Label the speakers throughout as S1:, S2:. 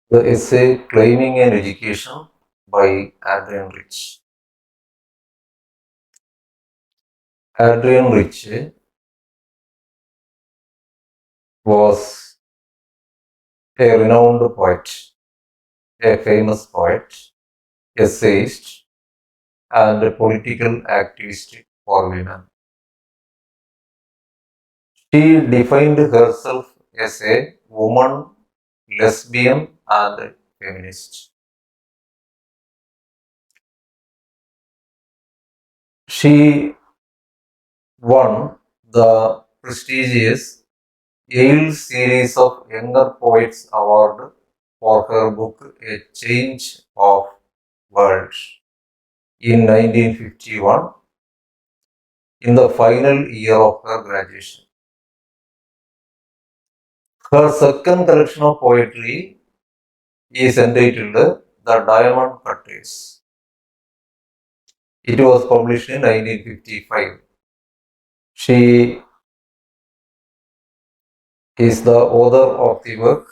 S1: The essay Claiming an Education by Adrian Rich. Adrian Rich was a renowned poet, a famous poet, essayist, and a political activist for women. She defined herself as a woman, lesbian, and feminist. She won the prestigious Yale Series of Younger Poets Award for her book A Change of World in 1951 in the final year of her graduation. Her second collection of poetry is entitled The Diamond Cutters. It was published in 1955. She is the author of the work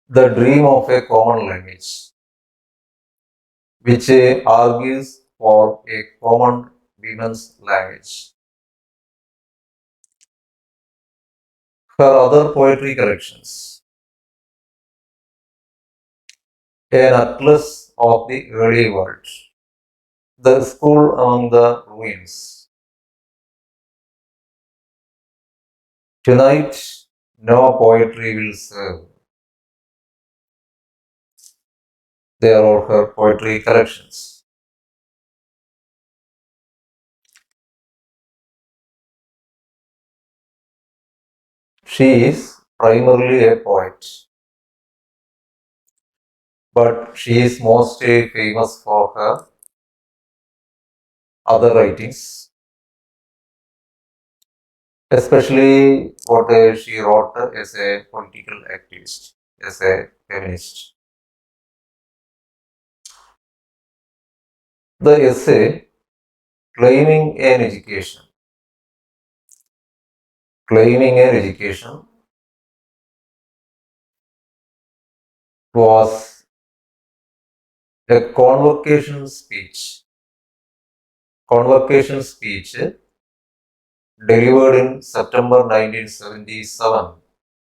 S1: The Dream of a Common Language, which argues for a common women's language. Her other poetry collections, An Atlas of the Early World, The School Among the Ruins, Tonight No Poetry Will Serve. They are all her poetry collections. She is primarily a poet, but she is most famous for her other writings, especially what she wrote as a political activist, as a feminist. The essay Claiming an Education. Claiming an Education was a convocation speech delivered in September 1977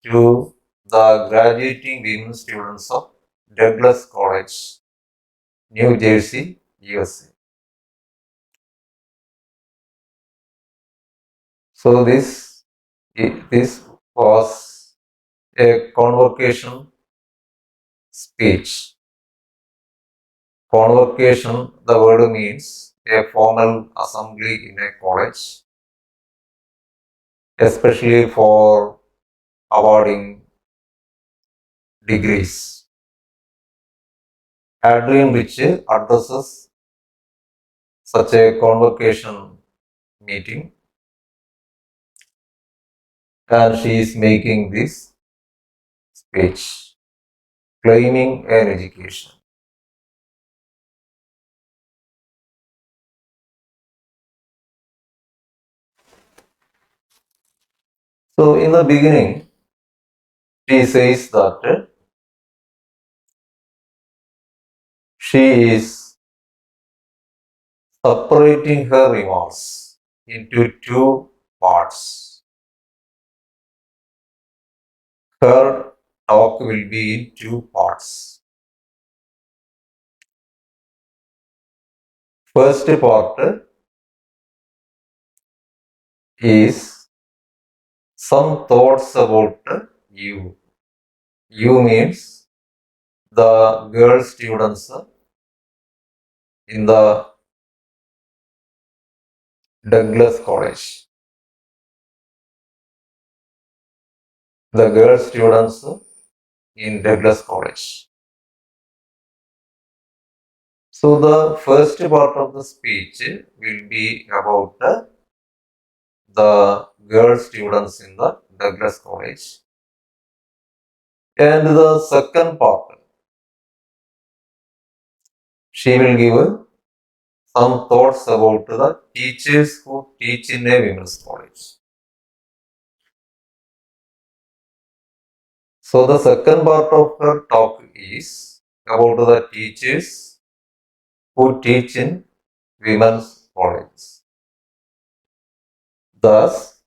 S1: to the graduating women students of Douglas College, New Jersey, USA. So this was a convocation speech. Convocation, the word means a formal assembly in a college, especially for awarding degrees. Adrian Rich addresses such a convocation meeting, and she is making this speech claiming an education. So in the beginning, she says that she is separating her remarks into two parts. Her talk will be in two parts. First part is some thoughts about you. You means the girl students in the Douglas College. The girl students in Douglas College. So the first part of the speech will be about the girl students in the Douglas College. And the second part, she will give some thoughts about the teachers who teach in a women's college. So the second part of her talk is about the teachers who teach in women's colleges. Thus,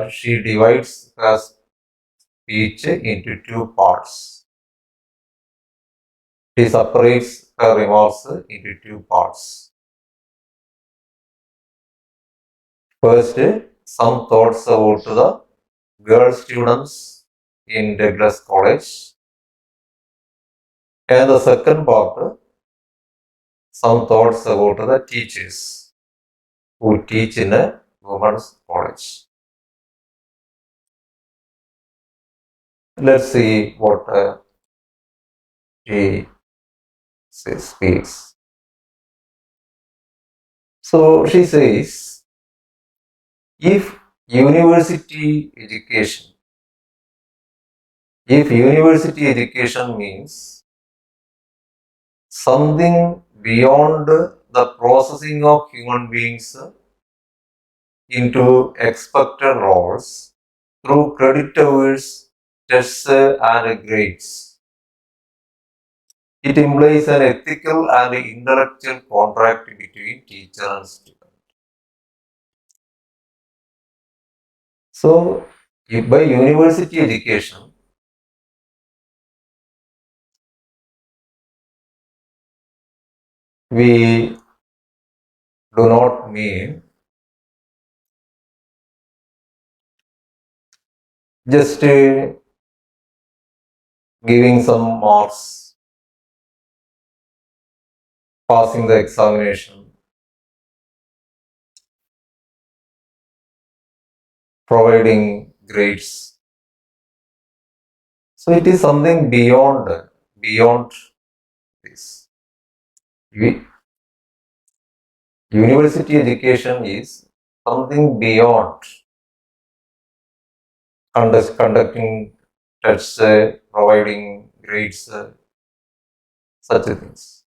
S1: she divides her speech into two parts. She separates her remarks into two parts. First, some thoughts about the girl students in Douglas College. And the second part, some thoughts about the teachers who teach in a women's college. Let's see what she speaks. So she says, if university education, if university education means something beyond the processing of human beings into expected roles through credit hours, tests, and grades, it implies an ethical and intellectual contract between teacher and student. So, if by university education, we do not mean just giving some marks, passing the examination, providing grades. So it is something beyond this. University education is something beyond conducting tests, providing grades, such things.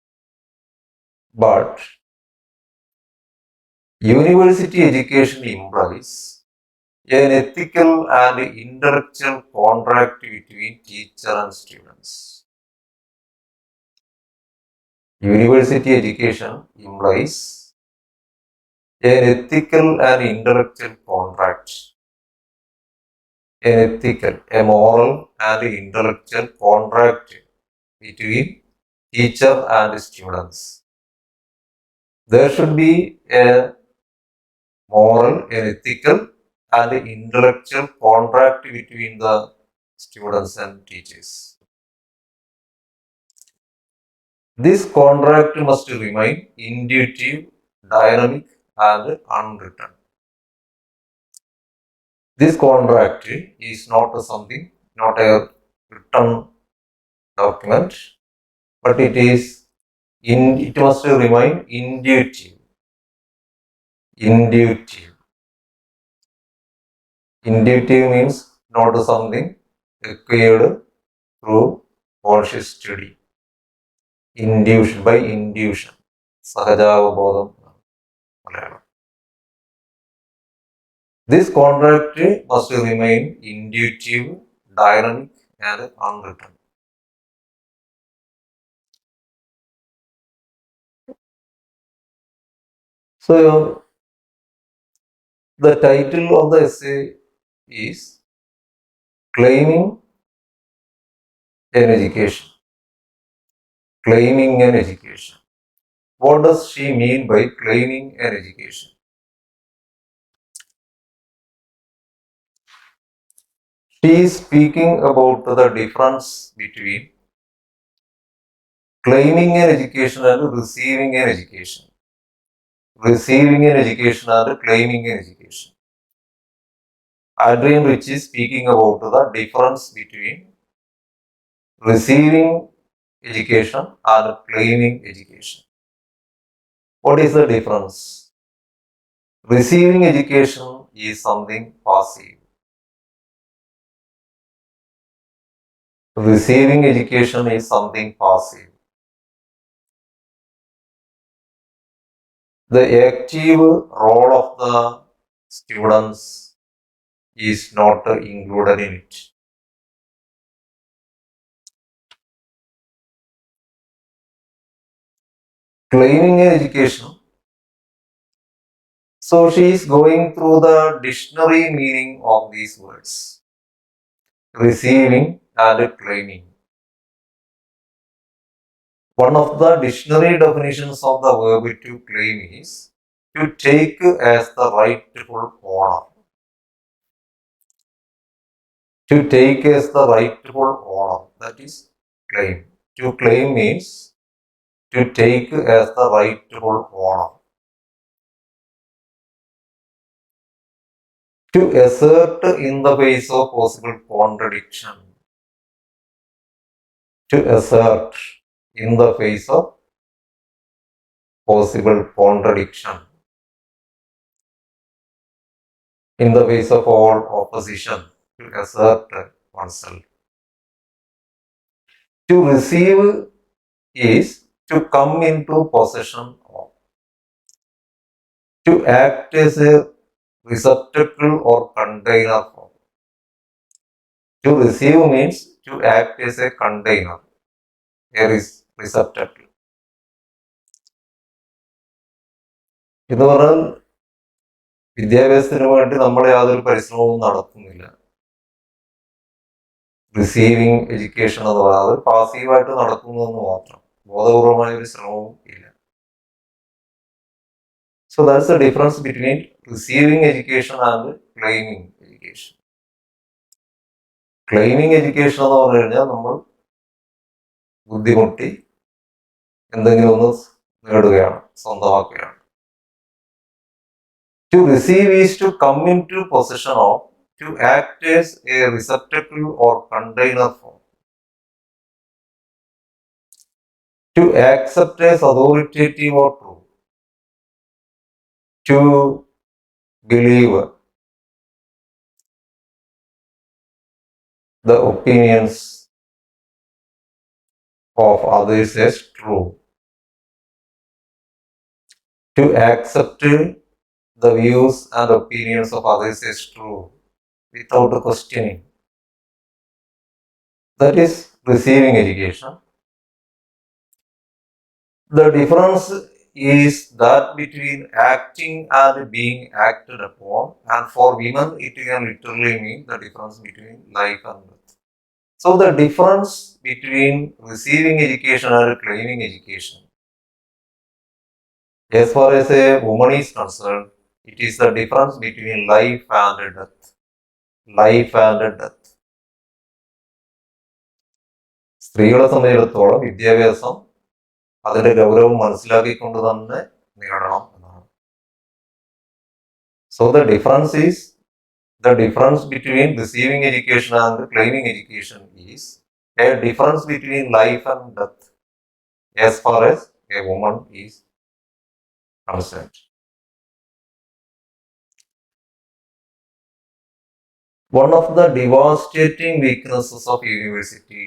S1: But university education implies an ethical and intellectual contract between teacher and students. University education implies an ethical and intellectual contract, a moral and intellectual contract between teacher and students. There should be a moral, an ethical, and intellectual contract between the students and teachers. This contract must remain intuitive, dynamic, and unwritten. This contract is not something, not a written document, but it must remain intuitive. Intuitive. Intuitive means not something acquired through conscious study. Induction by induction. Sahajavabodham. Malayalam. This contract must remain intuitive, dynamic, and unwritten. So, the title of the essay is Claiming an Education. Claiming an Education. What does she mean by claiming an education? She is speaking about the difference between claiming an education and receiving an education. Receiving an education and claiming an education. Adrian Rich is speaking about the difference between receiving education and claiming education. What is the difference? Receiving education is something passive. Receiving education is something passive. The active role of the students is not included in it. claiming education. So she is going through the dictionary meaning of these words. Receiving and claiming. One of the dictionary definitions of the verb to claim is to take as the rightful owner. To take as the rightful owner. That is claim. To claim means to take as the rightful owner. To assert in the face of possible contradiction. To assert in the face of possible contradiction. In the face of all opposition. To assert oneself. To receive is to come into possession of. To act as a receptacle or container for. To receive means to act as a container, a receptacle. എന്ന് പറഞ്ഞാൽ വിദ്യാഭ്യാസത്തിന് വേണ്ടി നമ്മൾ യാതൊരു പരിശ്രമവും നടത്തുന്നില്ല. Receiving education എന്ന് പറയുന്നത് അത് പാസീവായിട്ട് നടക്കുന്നതെന്ന് മാത്രം, ബോധപൂർവമായ ഒരു ശ്രമവും ഇല്ല. So that's the difference between receiving education and claiming education. Claiming education എന്ന് പറഞ്ഞു കഴിഞ്ഞാൽ നമ്മൾ ബുദ്ധിമുട്ടി എന്തെങ്കിലും ഒന്ന് നേടുകയാണ്, സ്വന്തമാക്കുകയാണ്. To receive is to come into possession of, to act as a receptacle or container for. To accept as authoritative or true. To believe the opinions of others as true. To accept the views and opinions of others as true without questioning. That is receiving education. The difference is that between acting and being acted upon, and for women it can literally mean the difference between life and death. So the difference between receiving education and claiming education, as far as a woman is concerned, it is the difference between life and death. Life and death. സ്ത്രീകളെ സംബന്ധിച്ചിടത്തോളം വിദ്യാഭ്യാസം അതിന്റെ ഗൗരവം മനസ്സിലാക്കിക്കൊണ്ട് തന്നെ നേടണം എന്നാണ്. So the difference is, the difference between receiving education and claiming education is a difference between life and death as far as a woman is concerned. One of the devastating weaknesses of university.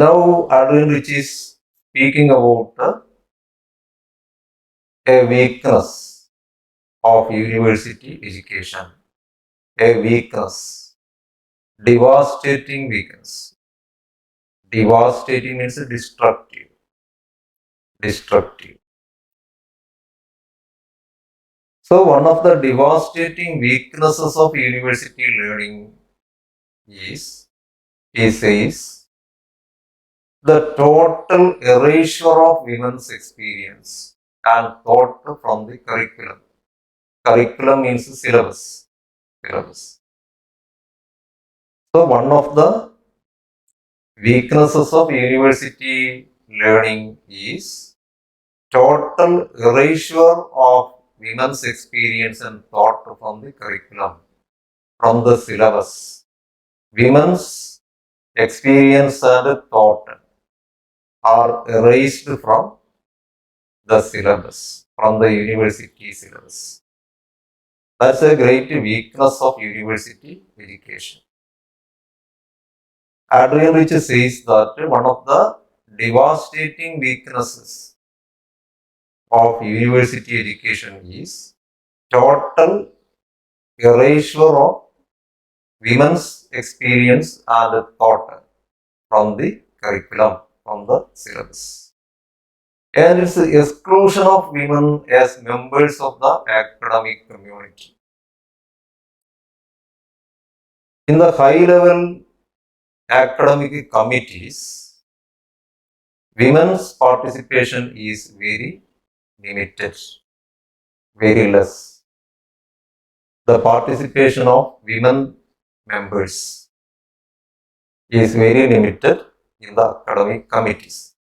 S1: Now Adrian Rich is speaking about a weakness of university education. A weakness. Devastating weakness. Devastating means destructive. Destructive. So one of the devastating weaknesses of university learning is, he says, the total erasure of women's experience and thought from the curriculum. Curriculum means syllabus. Syllabus. So one of the weaknesses of university learning is total erasure of women's experience and thought from the curriculum, from the syllabus. Women's experience and thought are erased from the syllabus, from the university syllabus. That's a great weakness of university education. Adrian Rich says that one of the devastating weaknesses of university education is total erasure of women's experience and thought from the curriculum, from the syllabus. And its exclusion of women as members of the academic community. In the high-level academic committees, women's participation is very limited, very less. The participation of women members is very limited in the academic committees.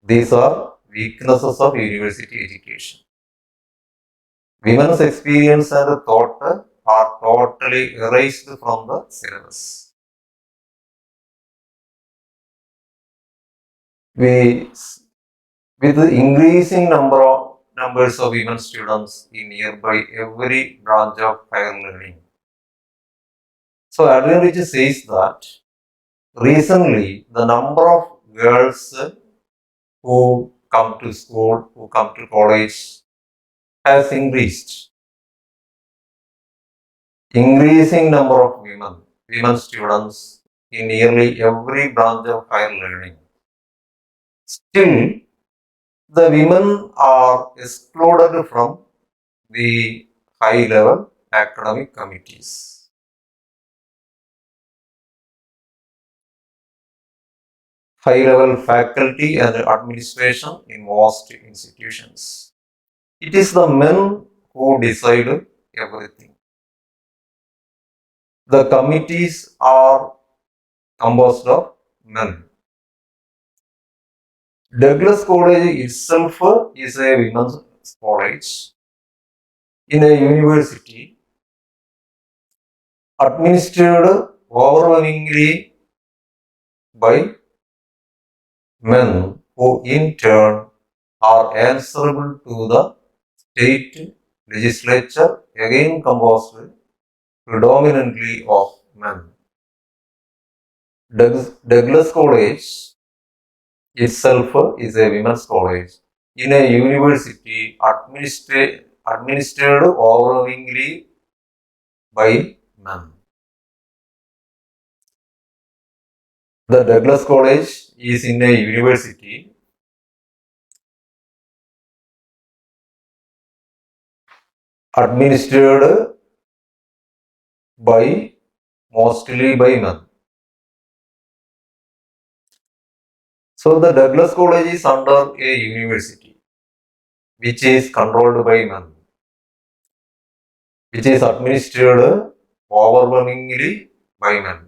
S1: These are weaknesses of university education. Women's experience and thought are totally erased from the syllabus. With the increasing numbers of women students in nearby every branch of higher learning. So Adrian Rich says that recently the number of girls who come to school, who come to college has increased. Increasing number of women students in nearly every branch of higher learning. Still, the women are excluded from the high-level academic committees. High-level faculty and administration in most institutions. It is the men who decide everything. The committees are composed of men. Douglas College itself is a women's college in a university administered overwhelmingly by men who in turn are answerable to the state legislature, again composed predominantly of men. Douglas College itself is a women's college in a university administered overwhelmingly by men. The Douglas College is in a university administered mostly by men. So the Douglas College is under a university which is controlled by men, which is administered overwhelmingly by men.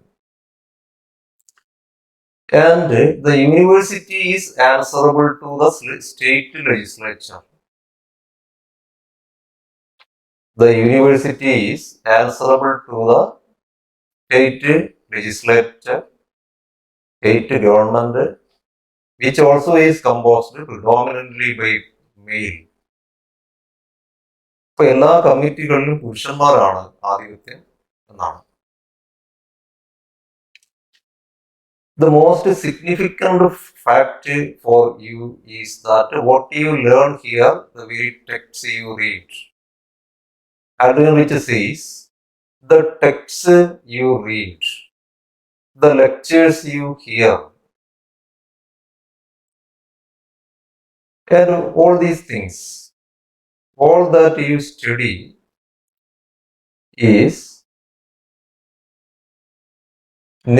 S1: And the university is answerable to the state legislature. The university is answerable to the state legislature, state government, which also is composed predominantly by male. ഇപ്പൊ എല്ലാ കമ്മിറ്റികളിലും പുരുഷന്മാരാണ് ആധിപത്യം എന്നാണ്. The most significant fact for you is that what you learn here, the very text you read. Adrian Rich says, the texts you read, the lectures you hear, and all these things, all that you study is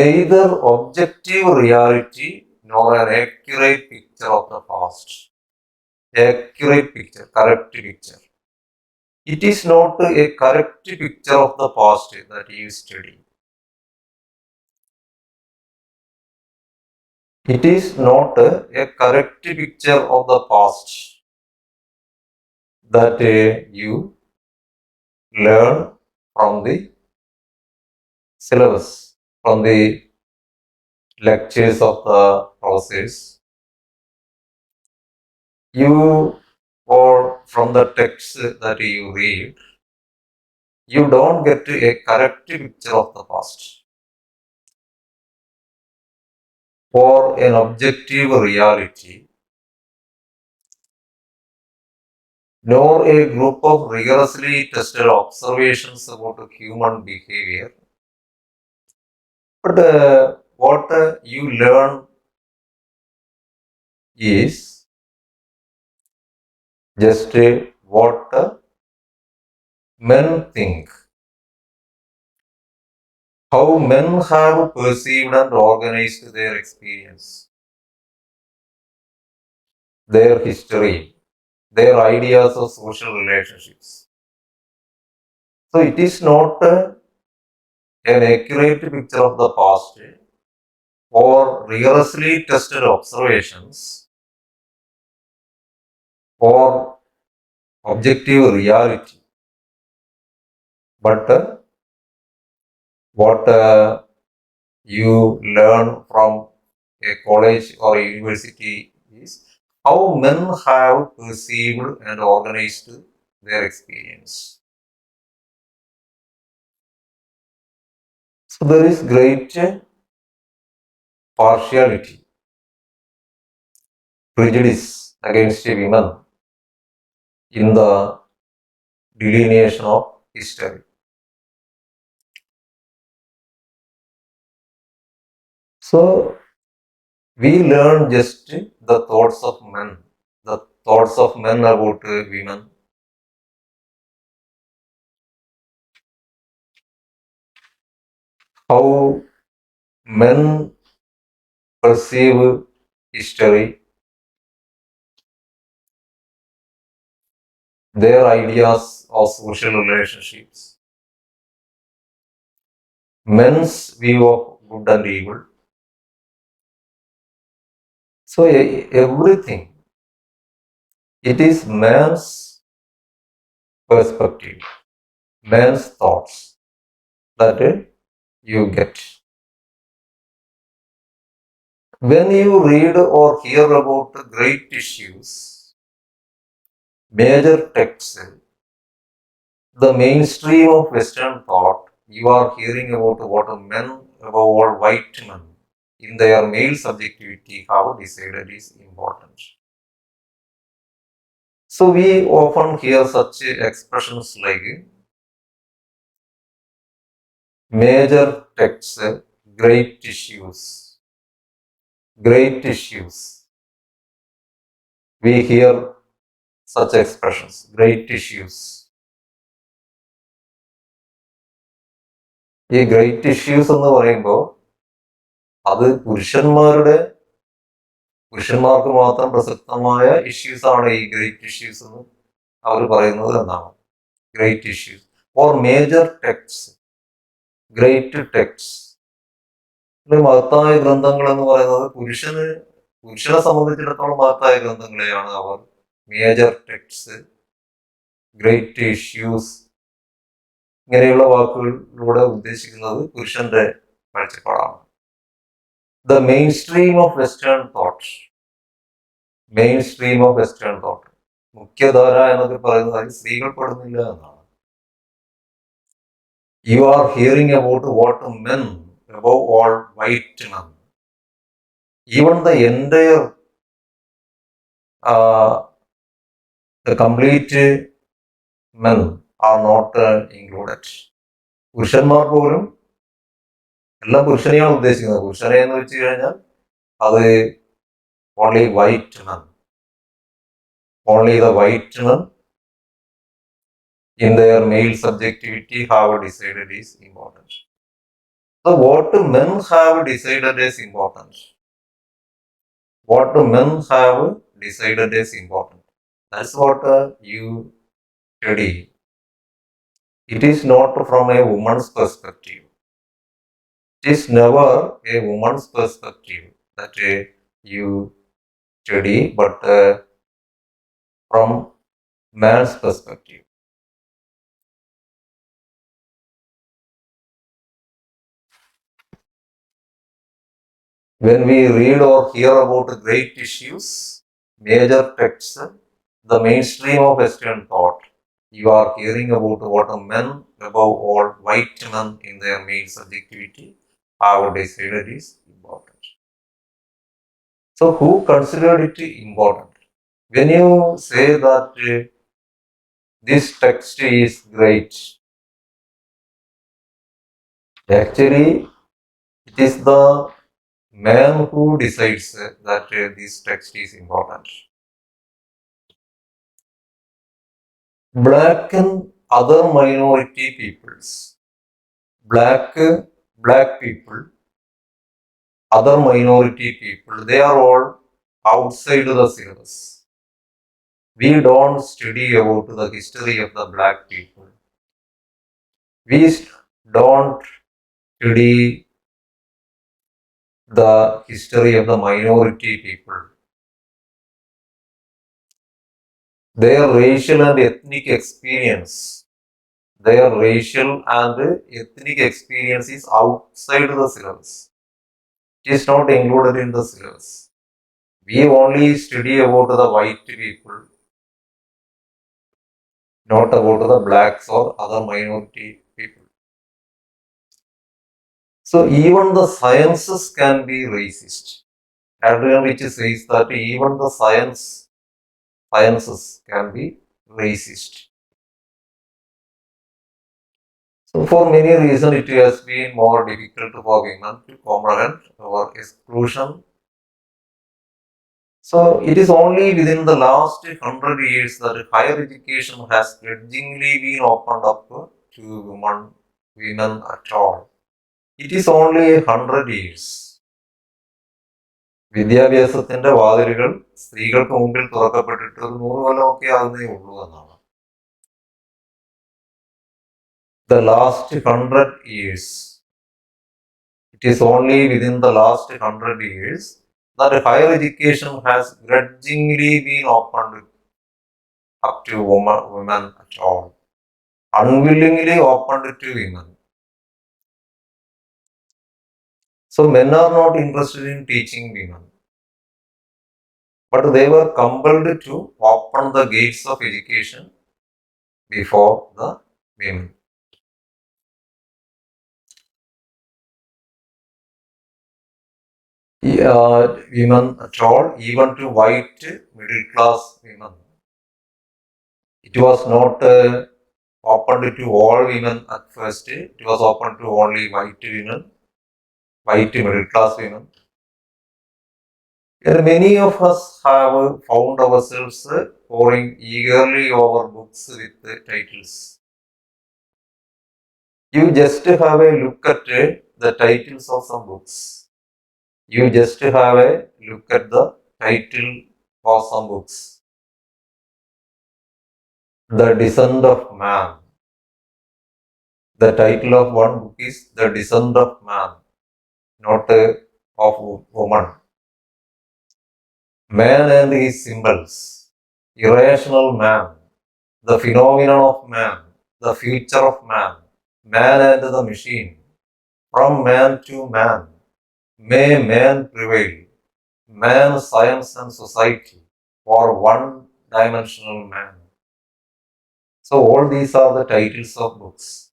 S1: neither objective reality nor an accurate picture of the past. Accurate picture, correct picture. It is not a correct picture of the past that you study. It is not a correct picture of the past that you learn from the syllabus, from the lectures of the professors. You or from the text that you read, you don't get a correct picture of the past or an objective reality, nor a group of rigorously tested observations about human behavior. But what you learn is just what men think, how men have perceived and organized their experience, their history, their ideas of social relationships. So it is not an accurate picture of the past or rigorously tested observations or objective reality, but what you learn from a college or a university is how men have perceived and organized their experience. So there is great partiality, prejudice against women in the delineation of history. So we learn just the thoughts of men about women, how men perceive history, their ideas of social relationships, men's view of good and evil. So everything, it is man's perspective, man's thoughts that you get. When you read or hear about great issues, major texts, the mainstream of Western thought, you are hearing about what men, above all white men, in their male subjectivity have decided is important. So we often hear such expressions like major texts, great issues, great issues. We hear such expressions, great issues. ഈ great issues എന്ന് പറയുമ്പോൾ അത് പുരുഷന്മാർക്ക് മാത്രം പ്രസക്തമായ issues ആണ് ഈ great issues എന്ന് അവർ പറയുന്നത് എന്നാണ്. Great issues or major text, great text. മഹത്തായ ഗ്രന്ഥങ്ങൾ എന്ന് പറയുന്നത് പുരുഷനെ സംബന്ധിച്ചിടത്തോളം മഹത്തായ ഗ്രന്ഥങ്ങളെയാണ് അവർ മേജർ ടെക്സ്റ്റ്, ഗ്രേറ്റ് ഇഷ്യൂസ് ഇങ്ങനെയുള്ള വാക്കുകളിലൂടെ ഉദ്ദേശിക്കുന്നത് പുരുഷന്റെ കാഴ്ചപ്പാടാണ്. The main stream of western thought, main stream of western thought, മുഖ്യധാര എന്നൊക്കെ പറയുന്നത് അതിൽ സ്ത്രീകൾ പെടുന്നില്ല എന്നാണ്. You are hearing about what men, above all white men, even the entire the complete men are not included. പുരുഷന്മാർ പോലും, എല്ലാം പുരുഷനെയാണ് ഉദ്ദേശിക്കുന്നത്. പുരുഷനെ എന്ന് വെച്ച് കഴിഞ്ഞാൽ അത് only white men, only the white men in their male subjectivity have decided is important. So what men have decided is important. What men have decided is important. That's what you study. It is not from a woman's perspective. It is never a woman's perspective that you study, but from man's perspective. When we read or hear about great issues, major texts, the mainstream of Western thought, you are hearing about what men, above all white men in their male subjectivity, have decided is important. So who considered it important? When you say that this text is great, actually it is the man who decides that this text is important. Black and other minority peoples. Black people, other minority people, they are all outside the syllabus. We don't study about the history of the black people. We don't study the history of the minority people. Their racial and ethnic experience. Their racial and ethnic experience is outside the syllabus. It is not included in the syllabus. We only study about the white people, not about the blacks or other minority people. So even the sciences can be racist. Adrian Rich says that even the sciences can be racist. So for many reasons, it has been more difficult for women to comprehend our exclusion. So it is only within the last 100 years that higher education has grudgingly been opened up to women at all. It is only 100 years. വിദ്യാഭ്യാസത്തിന്റെ വാതിലുകൾ സ്ത്രീകൾക്ക് മുമ്പിൽ തുറക്കപ്പെട്ടിട്ട് ഒരു 100 കൊല്ലമൊക്കെ ആകുന്നേ ഉള്ളൂ എന്നാണ്. The last 100 years. It is only within the last 100 years that higher education has grudgingly been opened up to women at all. Unwillingly opened to women. So men are not interested in teaching women. But they were compelled to open the gates of education before the women. Women at all, even to white middle class women. It was not opened to all women at first. It was opened to only white women, white middle class women. And many of us have found ourselves poring eagerly over books with titles. You just have a look at the titles of some books. You just have a look at the title of some books. The Descent of Man. The title of one book is The Descent of Man, not of woman. Man and his symbols. Irrational man. The phenomenon of man. The future of man. Man and the machine. From man to man. May man prevail. Man, science and society. For one-dimensional man. So all these are the titles of books.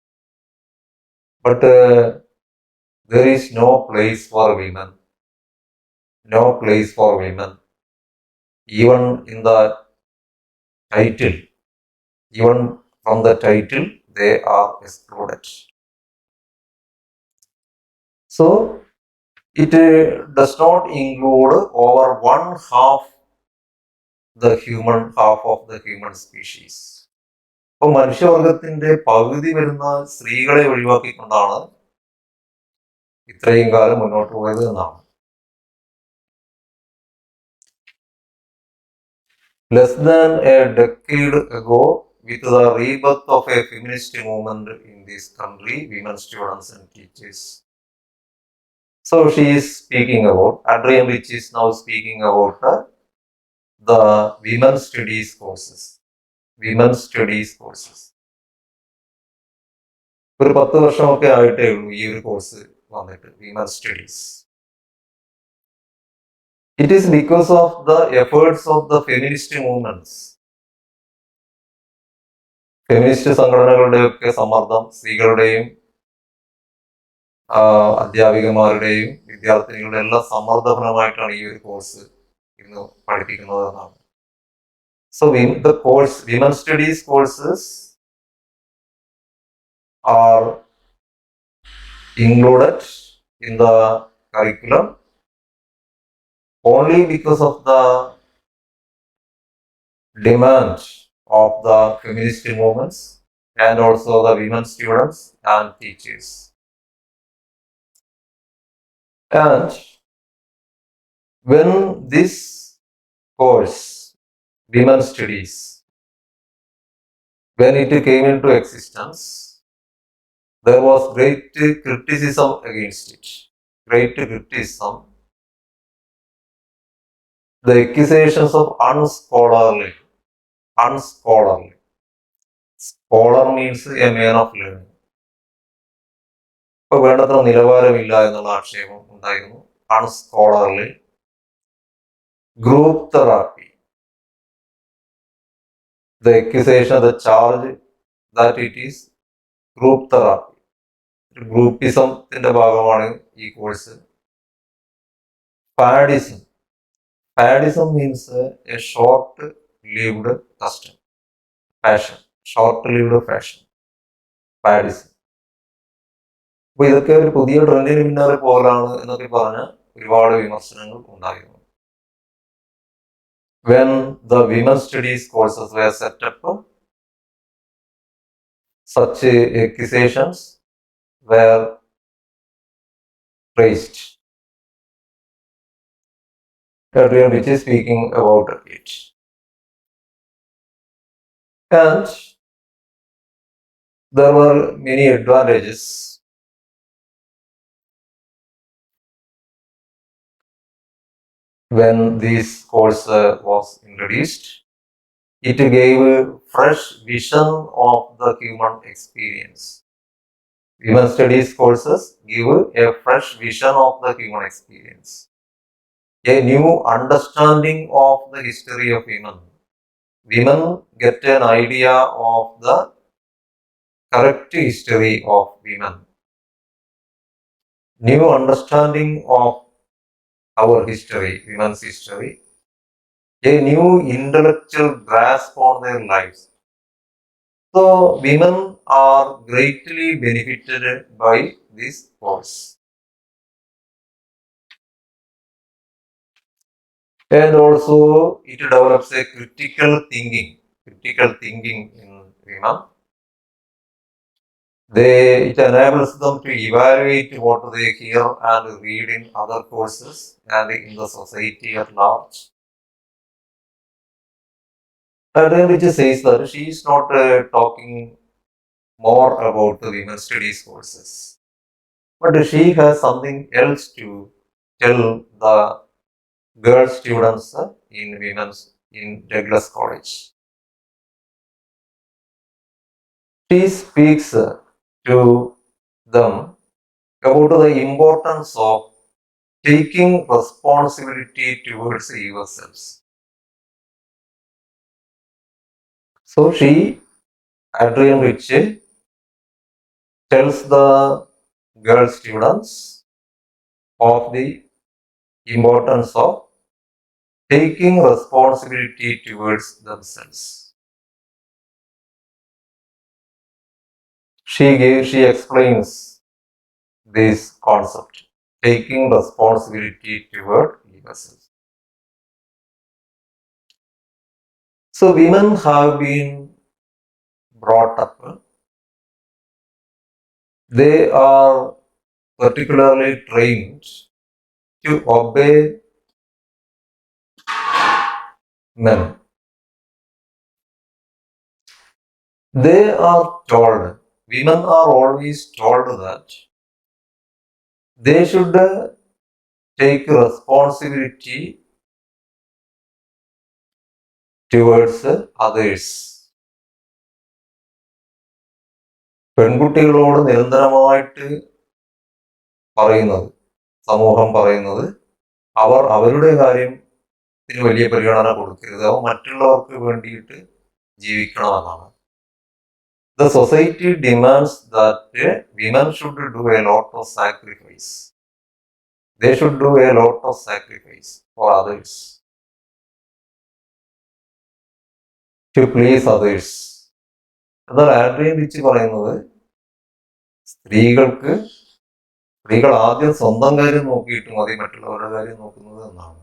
S1: But there is no place for women. No place for women. Even in the title, even from the title, they are excluded. So it does not include over half of the human species. അപ്പോൾ മനുഷ്യവർഗത്തിന്റെ പകുതി വരുന്ന സ്ത്രീകളെ ഒഴിവാക്കിക്കൊണ്ടാണ് ഇത്രയും കാലം മുന്നോട്ട് പോയത് എന്നാണ്. Less than a decade ago, with the rebirth of a feminist movement in this country, women students and teachers. So she is speaking about, Adrian Rich is now speaking about the women's studies courses. Women's studies courses. ഒരു 10 വർഷമൊക്കെ ആയിട്ടേ ഉള്ളൂ ഈ ഒരു course വന്നിട്ട്, women's studies. It is because of the efforts of the feminist movements. Feminist സംഘടനകളുടെയൊക്കെ സമ്മർദ്ദം, സ്ത്രീകളുടെയും അധ്യാപികമാരുടെയും വിദ്യാർത്ഥിനികളുടെ എല്ലാം സമ്മർദ്ദഫലമായിട്ടാണ് ഈ ഒരു കോഴ്സ് ഇന്ന് പഠിപ്പിക്കുന്നത് എന്നാണ്. So the course, women studies courses are included in the curriculum only because of the demand of the feminist movements and also the women students and teachers. And when this course, women studies, when it came into existence, there was great criticism against it. Great criticism. The accusations of unscholarly. Unscholarly. Scholar means a man of learning. ഇപ്പൊ വേണ്ടത്ര നിലവാരമില്ല എന്നുള്ള ആക്ഷേപം ഉണ്ടായിരുന്നു. Unscholarly. Group therapy. The accusation, the charge that it is group therapy. ഗ്രൂപ്പിസത്തിന്റെ ഭാഗമാണ് ഈ course. Faddism. Faddism means a short lived custom. Fashion. Short lived fashion. Faddism. അപ്പൊ ഇതൊക്കെ ഒരു പുതിയ ട്രെൻഡിന് പിന്നാലെ പോലാണ് എന്നൊക്കെ പറഞ്ഞ ഒരുപാട് വിമർശനങ്ങൾ ഉണ്ടായിരുന്നു. When the women studies courses were set up, such accusations were raised. Adrian Rich is speaking about it. And there were many advantages. When this course was introduced, it gave a fresh vision of the human experience. Women studies courses give a fresh vision of the human experience. A new understanding of the history of women. Women get an idea of the correct history of women. New understanding of our history, women's history. A new intellectual grasp on their lives. So women are greatly benefited by this course. And also it develops a critical thinking in women. It enables them to evaluate what they hear and read in other courses and in the society at large. Adrian Rich says that she is not talking more about the women's studies courses, but she has something else to tell the girl students in Douglas College. She speaks to them about the importance of taking responsibility towards yourselves. So she, Adrian Rich, tells the girl students of the importance of taking responsibility towards themselves. She explains this concept, taking responsibility toward yourself. So women have been brought up. They are particularly trained to obey men. They are told, women are always told that they should take responsibility towards others. പെൺകുട്ടികളോട് നിരന്തരമായിട്ട് പറയുന്നത്, സമൂഹം പറയുന്നത്, അവർ അവരുടെ കാര്യത്തിന് വലിയ പരിഗണന കൊടുക്കരുത്, അവർ മറ്റുള്ളവർക്ക് വേണ്ടിയിട്ട് ജീവിക്കണമെന്നാണ്. The society demands that women should do a lot of sacrifice. They should do a lot of sacrifice for others, to please others. എന്നാൽ ആഡ്രിയൻ റിച്ച് പറയുന്നത് സ്ത്രീകൾ ആദ്യം സ്വന്തം കാര്യം നോക്കിയിട്ട് മതി മറ്റുള്ളവരുടെ കാര്യം നോക്കുന്നത് എന്നാണ്.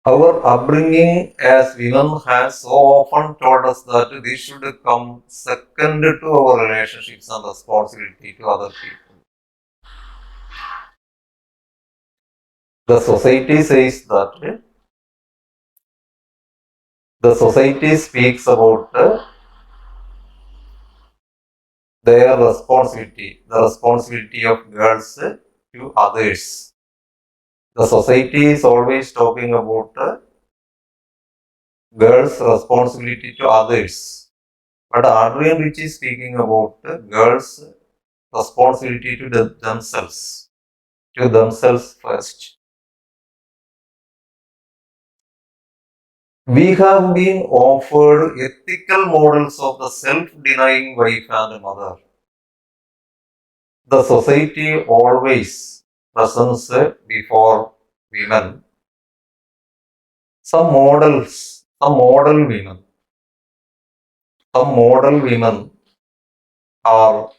S1: Our upbringing as women has so often told us that this should come second to our relationships and responsibility to other people. The society says that the society speaks about their responsibility, the responsibility of girls to others. The society is always talking about girls' responsibility to others. But Adrian Rich is speaking about girls' responsibility to themselves first. We have been offered ethical models of the self-denying wife and mother. The society always presents before women some models, some model women. Some model women are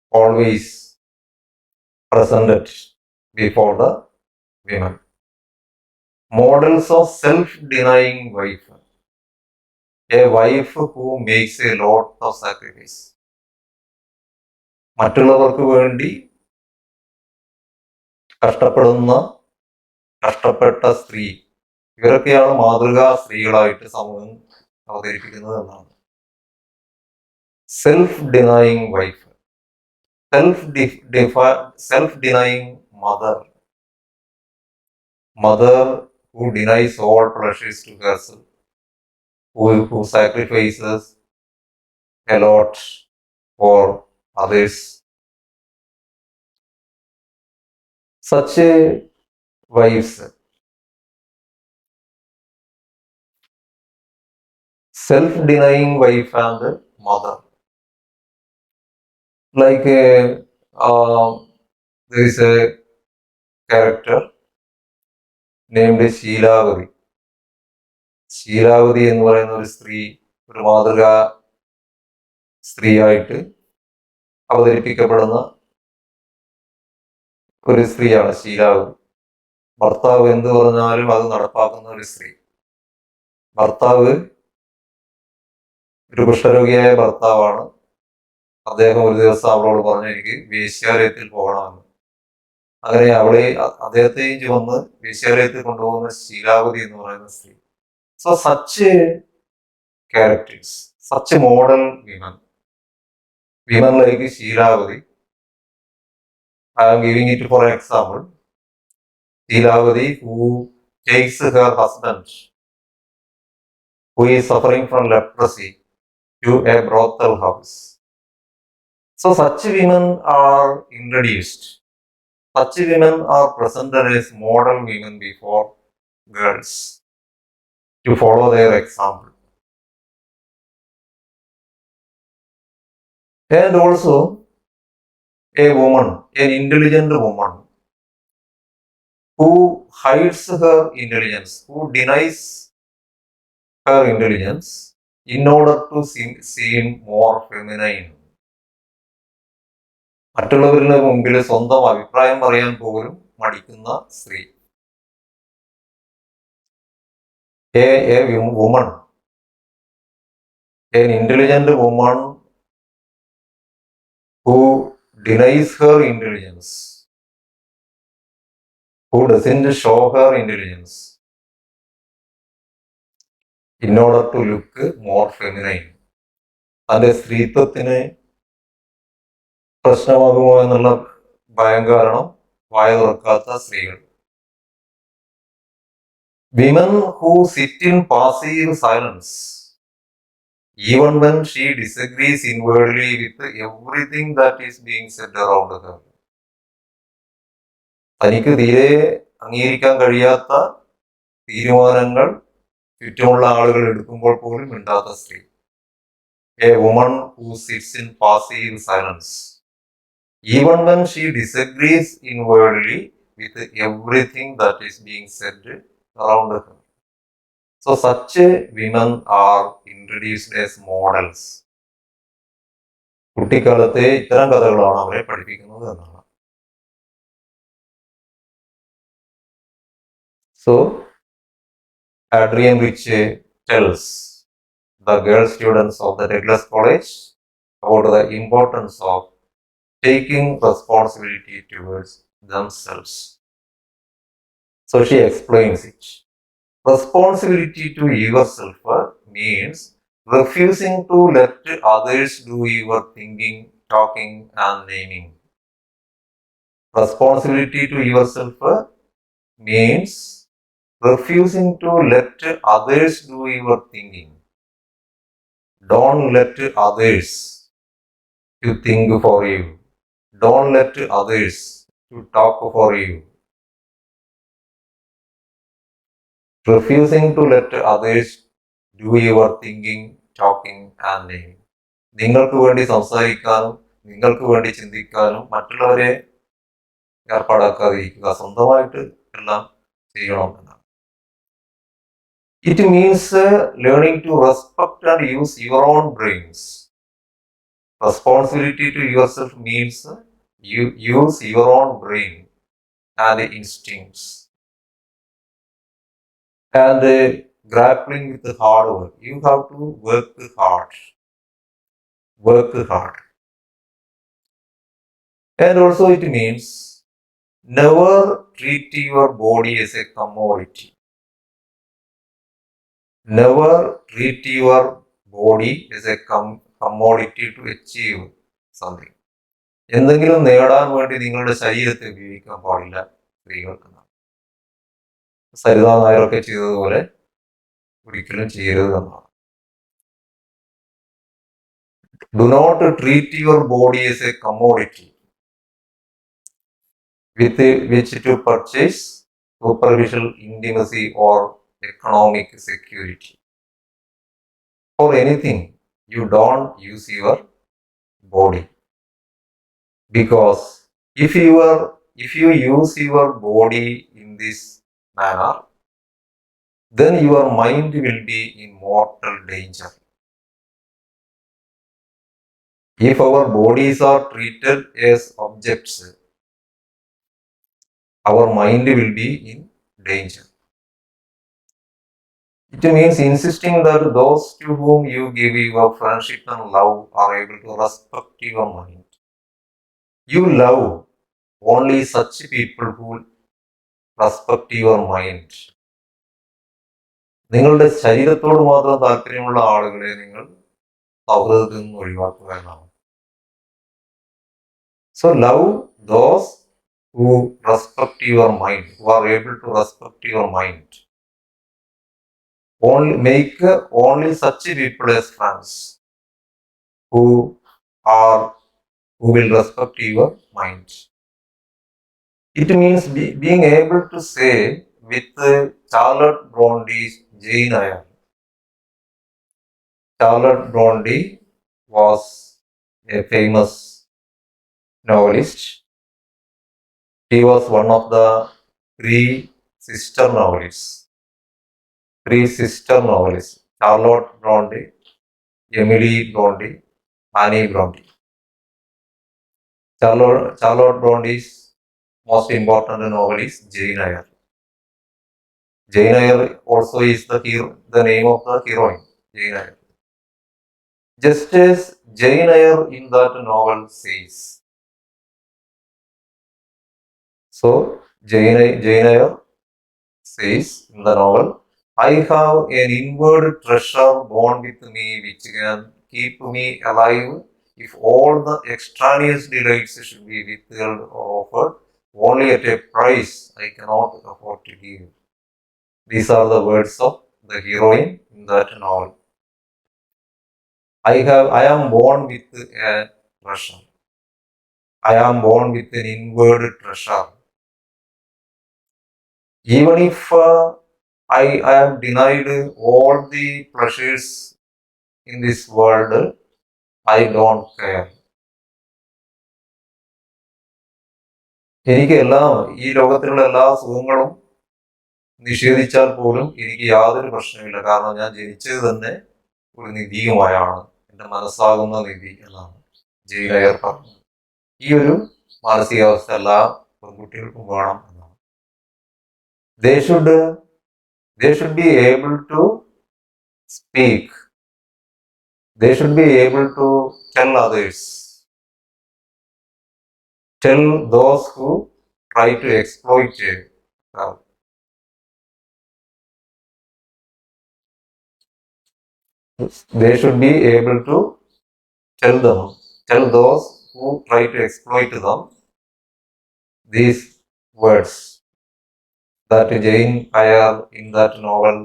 S1: always presented before the women. Models of self-denying wife. A wife who makes a lot of sacrifice. മറ്റുള്ളവർക്ക് വേണ്ടി കഷ്ടപ്പെട്ട സ്ത്രീ, ഇവരൊക്കെയാണ് മാതൃകാ സ്ത്രീകളായിട്ട് സമൂഹം അവതരിപ്പിക്കുന്നത് എന്നാണ്. Self denying wife, self denying mother who denies all pleasures to herself, who sacrifices a lot for others. Such a wives, self-denying wife and mother. Like there is a character named Sheelavathi. Sheelavathi എന്ന് പറയുന്ന ഒരു സ്ത്രീ, ഒരു മാതൃകാ സ്ത്രീയായിട്ട് അവതരിപ്പിക്കപ്പെടുന്ന ഒരു സ്ത്രീയാണ് ശീലാവതി. ഭർത്താവ് എന്ത് പറഞ്ഞാലും അത് നടപ്പാക്കുന്ന ഒരു സ്ത്രീ. ഭർത്താവ് ഒരു കുഷ്ഠരോഗിയായ ഭർത്താവാണ്. അദ്ദേഹം ഒരു ദിവസം അവളോട് പറഞ്ഞു, എനിക്ക് വേശ്യാലയത്തിൽ പോകണമെന്ന്. അങ്ങനെ അവളെ അദ്ദേഹത്തെയും ചുമന്ന് വേശ്യാലയത്തിൽ കൊണ്ടുപോകുന്ന ശീലാവതി എന്ന് പറയുന്ന സ്ത്രീ. So such characters, such model women like Sheelavadi. I am giving it for an example. Sheelavadi, who takes her husband, who is suffering from leprosy, to a brothel house. So such women are introduced. Such women are presented as model women before girls to follow their example. And also a woman, an intelligent woman, who hides her intelligence, who denies her intelligence in order to seem more feminine. മറ്റുള്ളവരുടെ മുമ്പിൽ സ്വന്തം അഭിപ്രായം പറയാൻ പോലും മടിക്കുന്ന സ്ത്രീ. A woman, an intelligent woman who denies her intelligence, who doesn't show her intelligence in order to look more feminine. തന്റെ സ്ത്രീത്വത്തിന് പ്രശ്നമാകുമോ എന്നുള്ള ഭയം കാരണം വായ തുറക്കാത്ത സ്ത്രീകൾ. Women who sit in passive silence, even when she disagrees inwardly with everything that is being said around her. തനിക്ക് തീരെ അംഗീകരിക്കാൻ കഴിയാത്ത തീരുമാനങ്ങൾ ചുറ്റുമുള്ള ആളുകൾ എടുക്കുമ്പോൾ പോലും മിണ്ടാത്ത സ്ത്രീ. A woman who sits in passive silence, even when she disagrees inwardly with everything that is being said around her. So such women are introduced as models. കുട്ടിക്കാലത്തെ ഇത്തരം കഥകളാണ് അവരെ പഠിപ്പിക്കുന്നത് എന്നാണ്. So Adrian Rich tells the girl students of the Douglas College about the importance of taking responsibility towards themselves. So she explains it. Responsibility to yourself means refusing to let others do your thinking, talking, and naming. Responsibility to yourself means refusing to let others do your thinking. Don't let others to think for you. Don't let others to talk for you. Refusing to let others do your thinking, talking and naming. നിങ്ങൾക്ക് വേണ്ടി സംസാരിക്കാനും നിങ്ങൾക്ക് വേണ്ടി ചിന്തിക്കാനും മറ്റുള്ളവരെ ഏർപ്പാടാക്കാതിരിക്കുക, സ്വന്തമായിട്ട് എല്ലാം ചെയ്യണം എന്നാണ്. It means learning to respect and use your own brains. Responsibility to yourself means you use your own brain and instincts. And grappling with the hard work. You have to work hard. Work hard. And also it means never treat your body as a commodity. Never treat your body as a commodity to achieve something. എന്തെങ്കിലും നേടാൻ വേണ്ടി നിങ്ങളുടെ ശരീരത്തെ ഉപയോഗിക്കാൻ പാടില്ല സ്ത്രീകൾക്ക്. സരിതാ നായരൊക്കെ ചെയ്തതുപോലെ ഒരിക്കലും ചെയ്യരുത് എന്നാണ്. Do not treat your body as a commodity with which to purchase superficial intimacy or economic security. For anything, you don't use your body. Because if you use your body in this manner, then your mind will be in mortal danger. If our bodies are treated as objects, our mind will be in danger. It means insisting that those to whom you give your friendship and love are able to respect your mind. You love only such people who respect your mind. നിങ്ങളുടെ ശരീരത്തോട് മാത്രം താല്പര്യമുള്ള ആളുകളെ നിങ്ങൾ സൗഹൃദത്തിൽ നിന്ന് ഒഴിവാക്കുക എന്നാണ്. So love those who respect your mind, who are able to respect your mind. Make only such people as friends who will respect your mind. It means being able to say with Charlotte Bronte's Jane Eyre. Charlotte Bronte was a famous novelist. He was one of the three sister novelists. Charlotte Bronte, Emily Bronte, Annie Bronte. Charlotte Bronte's most important novel is Jane Eyre. Jane Eyre also is the name of the heroine, Jane Eyre. Just as Jane Eyre in that novel says. So Jane Eyre says in the novel, I have an inward treasure born with me which can keep me alive if all the extraneous delights should be withheld or offered only at a price I cannot afford to give. These are the words of the heroine in that novel. I am born with a treasure. I am born with an inward treasure. Even if I am denied all the pleasures in this world, I don't care. എനിക്ക് ഈ ലോകത്തിലുള്ള എല്ലാ സുഖങ്ങളും നിഷേധിച്ചാൽ പോലും എനിക്ക് യാതൊരു പ്രശ്നമില്ല. കാരണം ഞാൻ ജനിച്ചത് തന്നെ ഒരു നിധിയുമായാണ്, എൻ്റെ മനസ്സാകുന്ന നിധി എന്നാണ് ജെയിൻ എയർ പറഞ്ഞത്. ഈ ഒരു മാനസികാവസ്ഥ എല്ലാ പെൺകുട്ടികൾക്കും വേണം എന്നാണ്. They should They should be able to speak. They should be able to tell others, tell those who try to exploit them. They should be able to tell those who try to exploit them these words that Jane Eyre in that novel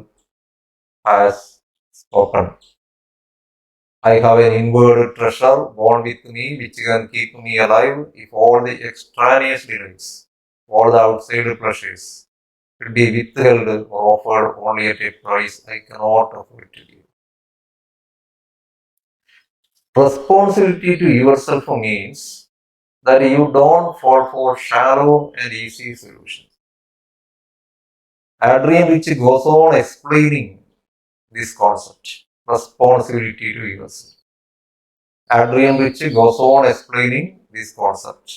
S1: has spoken. I have an inward treasure born with me which can keep me alive if all the extraneous delights, all the outside pleasures should be withheld or offered only at a price I cannot afford to give. Responsibility to yourself means that you don't fall for shallow and easy solutions. Adrian Rich goes on explaining this concept, responsibility to yourself. Adrian Rich goes on explaining this concept,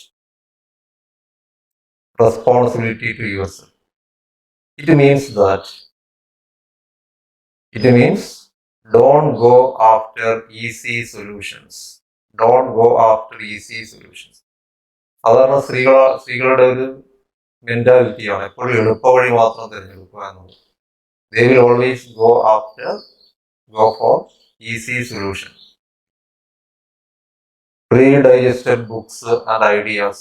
S1: responsibility to yourself. It means don't go after easy solutions. Don't go after easy solutions. സാധാരണ സ്ത്രീകളുടെ ഒരു മെന്റാലിറ്റിയാണ് എപ്പോഴും എളുപ്പവഴി മാത്രം തിരഞ്ഞെടുക്കുക എന്നുള്ളത്. They will always go for easy solution. Pre-digested books and ideas.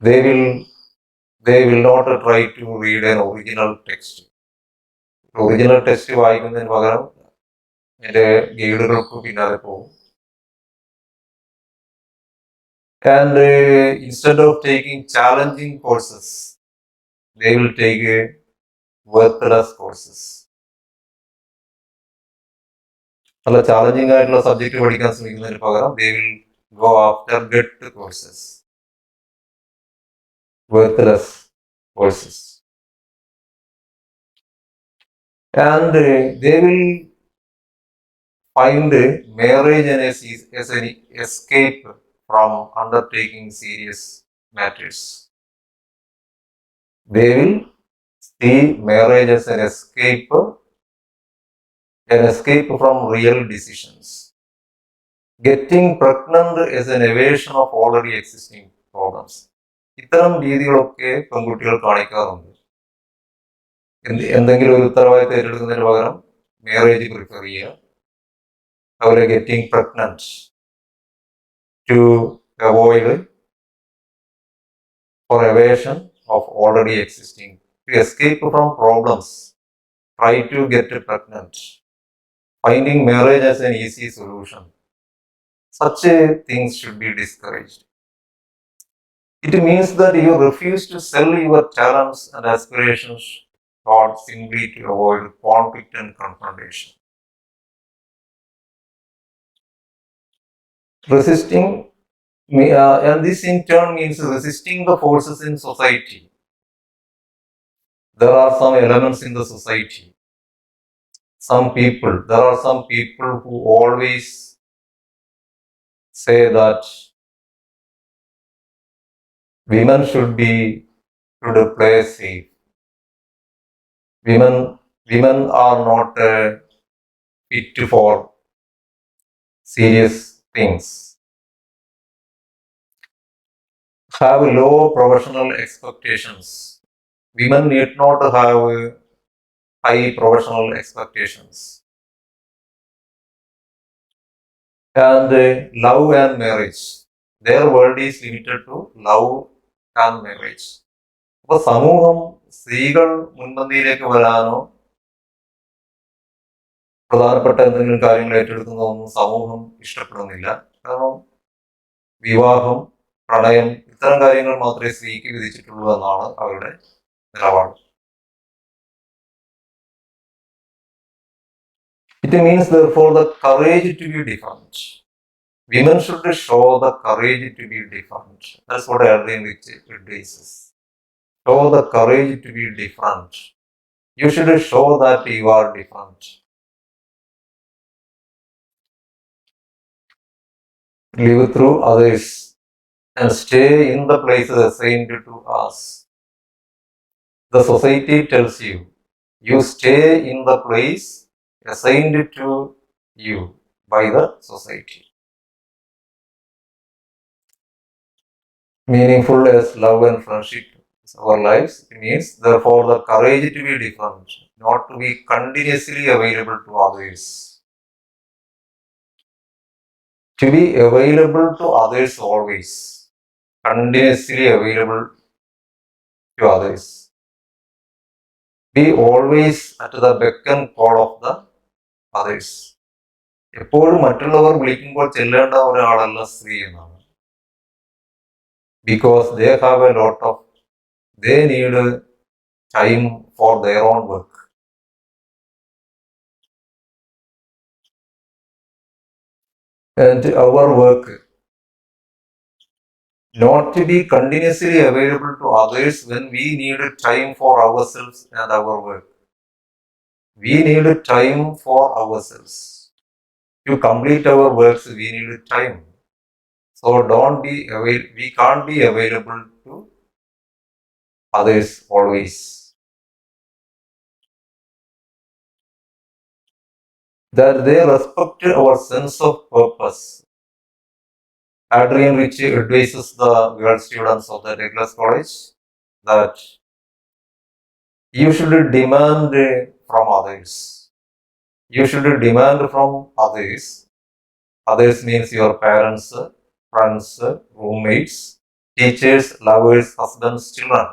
S1: They will not try to read an original text. Original text വായിക്കുന്നതിന് പകരം എൻ്റെ ഗൈഡുകൾക്ക് പിന്നാലെ പോകും. And instead of taking challenging courses, they will take worthless courses. നല്ല challenging ആയിട്ടുള്ള subject പഠിക്കാൻ ശ്രമിക്കുന്നതിന് പകരം they will go after get courses, worthless courses. And they will find marriage as an escape from undertaking serious matters. They will see marriage as an escape from real decisions. Getting pregnant is an evasion of already existing problems. ഇത്തരം രീതികളൊക്കെ പെൺകുട്ടികൾ കാണിക്കാറുണ്ട്. എന്തെങ്കിലും ഒരു ഉത്തരവാദിത്തം ഏറ്റെടുക്കുന്നതിന് പകരം marriage prefer ചെയ്യുക. അവരെ getting pregnant to avoid for evasion of already existing, to escape from problems, try to get pregnant, finding marriage as an easy solution. Such things should be discouraged. It means that you refuse to sell your talents and aspirations God simply to avoid conflict and confrontation. Resisting, and this in turn means resisting the forces in society. There are some elements in the society. There are some people who always say that women should play safe. Women are not fit for serious things. Have low professional expectations. Women need not have high professional expectations. And love and marriage. Their world is limited to love and marriage. അപ്പോൾ സമൂഹം സ്ത്രീകൾ മുൻപന്തിയിലേക്ക് വരാനോ പ്രധാനപ്പെട്ട എന്തെങ്കിലും കാര്യങ്ങൾ ഏറ്റെടുക്കുന്നതൊന്നും സമൂഹം ഇഷ്ടപ്പെടുന്നില്ല. കാരണം വിവാഹം, പ്രണയം ഇത്തരം കാര്യങ്ങൾ മാത്രമേ സ്ത്രീക്ക് വിധിച്ചിട്ടുള്ളൂ എന്നാണ് അവരുടെ നിലപാട്. It means therefore the courage to be different. Women should show the courage to be different. That's what Adrian Rich advises. Show the courage to be different. You should show that you are different. Live through others and stay in the places assigned to us. The society tells you, you stay in the place assigned to you by the society. Meaningful as love and friendship is our lives means therefore the courage to be different, not to be continuously available to others. To be available to others always, continuously available to others. Be always at the beck and call of the others. എപ്പോഴും മറ്റുള്ളവർ വിളിക്കുമ്പോൾ ചെല്ലേണ്ട ഒരാളല്ല സ്ത്രീ എന്നാണ്. Because they have a lot of, they need time for their own work. And our work, not to be continuously available to others when we need time for ourselves and our work. We need time for ourselves. To complete our works, we need time. So don't be we can't be available to others always. That they respect our sense of purpose. Adrian Rich advises the girl students of the Douglas College that you should demand from others. You should demand from others. Others means your parents, friends, roommates, teachers, lovers, husbands, children.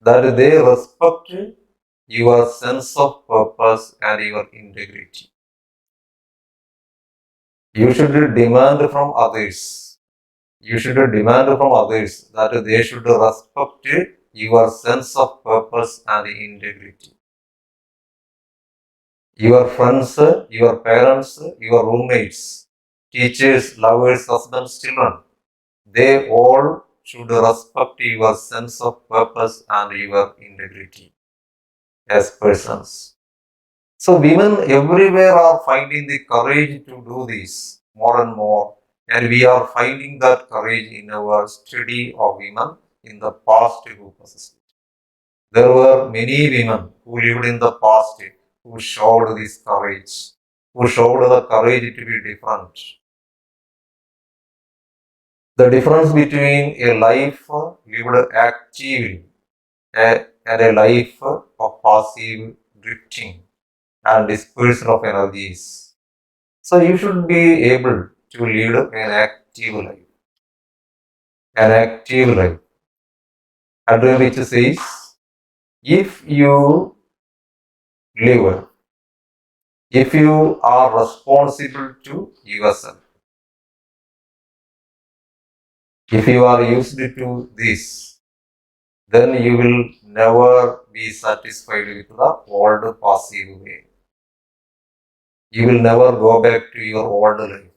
S1: That they respect your sense of purpose and your integrity. You should demand from others. You should demand from others that they should respect your sense of purpose and integrity. Your friends, your parents, your roommates, teachers, lovers, husbands, children, they all should respect your sense of purpose and your integrity as persons. So women everywhere are finding the courage to do this more and more, and we are finding that courage in our study of women in the past who possessed it. There were many women who lived in the past who showed this courage, who showed the courage to be different. The difference between a life lived actively and a life of passive drifting and dispersion of energies. So you should be able to lead an active life. An active life. Adrian Rich says, if you live, if you are responsible to yourself, if you are used to this, then you will never be satisfied with the old passive way. You will never go back to your old life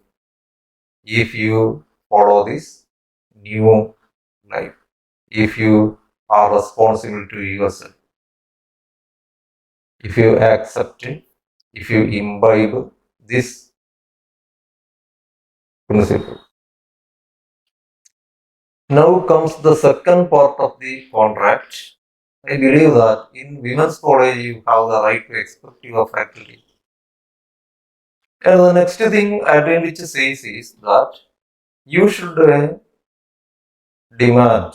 S1: if you follow this new life. If you are responsible to yourself, if you accept it, if you imbibe this principle. Now comes the second part of the contract. I believe that in women's college you have the right to expect your faculty. And the next thing Adrian Rich says is that you should demand